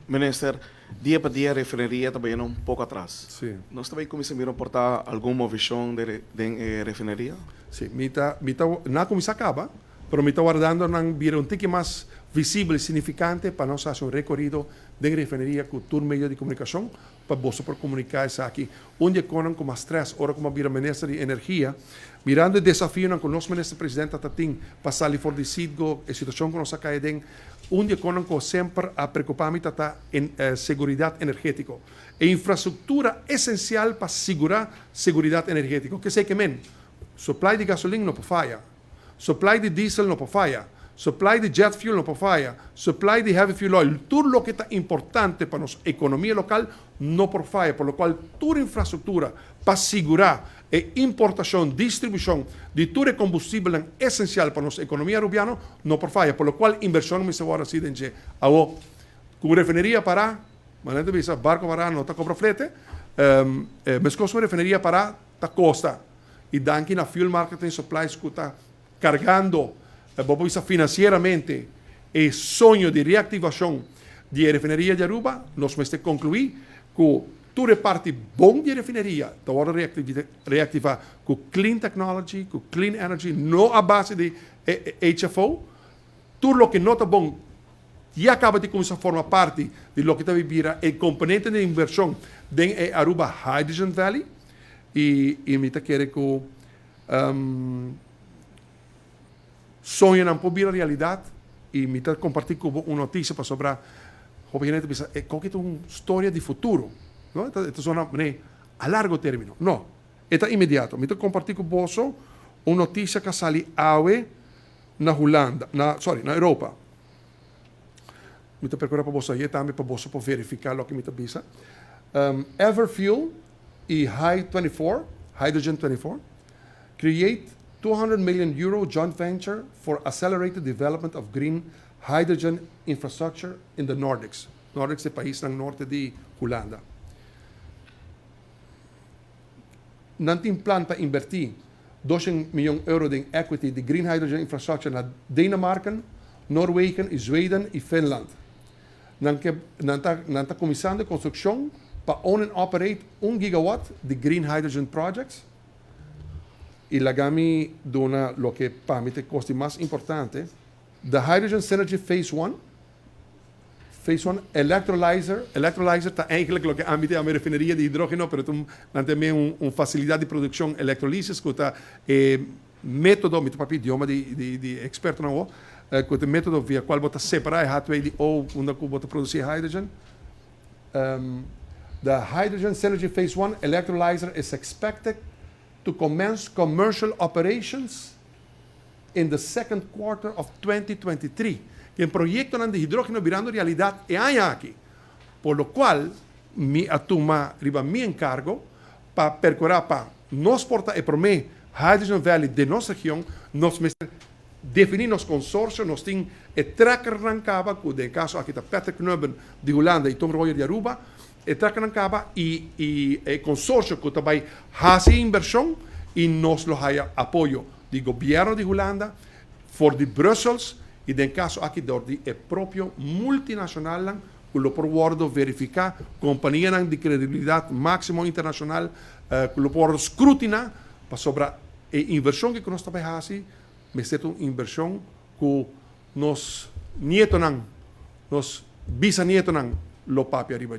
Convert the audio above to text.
Minister, dia para dia refineria também um pouco atrás. Sim. Nós também começamos a portar alguma visão de refineria? Sim, na comissão acaba, pero me está guardando un tique más visible y significante para nós hacer un recorrido de refinería con todo medio de comunicación para vos por comunicar isso aqui. Onde conan com as 3 horas como vira ministro de energia, mirando o desafio com nós ministro presidente tatim passar ali for de sidgo a situação que nós acá den, onde conan com sempre a preocupar-me tata em segurança energética. E infraestrutura essencial para segurar segurança energética. Que sei que men, supply de gasolina não pode falhar, supply de diesel não pode falhar, supply de jet fuel não pode falhar, supply de heavy fuel oil, tudo o que é importante para nossa economia local não pode falhar, por lo qual toda infraestrutura para segurar a importação, distribuição de todo combustível é essencial para nossa economia rubiana, não pode falhar, por lo qual inversão me se vai assim de com refineria para, mas não bisa barco para não está cobra frete, mas com refineria para ta costa e danke na fuel marketing supplies que está cargando financeiramente o sonho de reativação de refineria de Aruba, nós vamos concluir que toda parte bom de refineria está reactivar com clean technology, com clean energy, não a base de HFO, tudo o que não está bom e acaba de começar a formar parte de lo que está vivendo o componente de inversão de Aruba Hydrogen Valley e me está querendo que sonho não pode vir a realidade e me está compartilhando com uma notícia para sobre obviamente pensa qual é uma história de futuro, não? Esta zona a largo termino, não, está imediato. Me está compartilhando com você uma notícia que sali awe na Holanda, na Europa. Me está percorrendo para você e também para você para verificar o que me está dizendo. Everfuel e Hydrogen 24, create 200 million euro joint venture for accelerated development of green hydrogen infrastructure in the Nordics. Nordics é país no norte de Holanda. Não tem plan para investir 200 miljoen euro in equity de green hydrogen infrastructure na Dinamarca, Noruega, Zweden e Finland. Não está começando a construção para own and operate 1 gigawatt de green hydrogen projects. E lagami dona lo que para mim costi mais importante, the Hydrogen Synergy Phase 1. Phase 1 electrolyzer está eigenlijk lo que a mim é refineria de hidrogênio, pero não também facilidade de produção eletrolisis que está método, me papi idioma de experto não que é método via qual bota separar a H2 de ou onde bota produzir hydrogen. The Hydrogen Synergy Phase 1 electrolyzer is expected to commence commercial operations in the second quarter of 2023. Que o projeto de hidrógeno virando realidade é aqui. Por lo qual, me atuma riba mi encargo para percorrer para nós portar e para mim Hydrogen Valley de nossa região, nós definir nos consórcios, nós temos o tracker arrancava, que no caso aqui está Peter Knubben de Holanda e Tom Royer de Aruba, o tracker arrancava e o consórcio que também faz inversão e nós lo haya apoio do governo de Holanda, for de Brussels e no caso aqui do próprio multinacional que lo por verificar companhia de credibilidade máximo internacional que lo por escrutinar para sobre a inversão que nós também fazemos, mas é uma inversão que nos nietos, nos bisnietos lo papi arriba.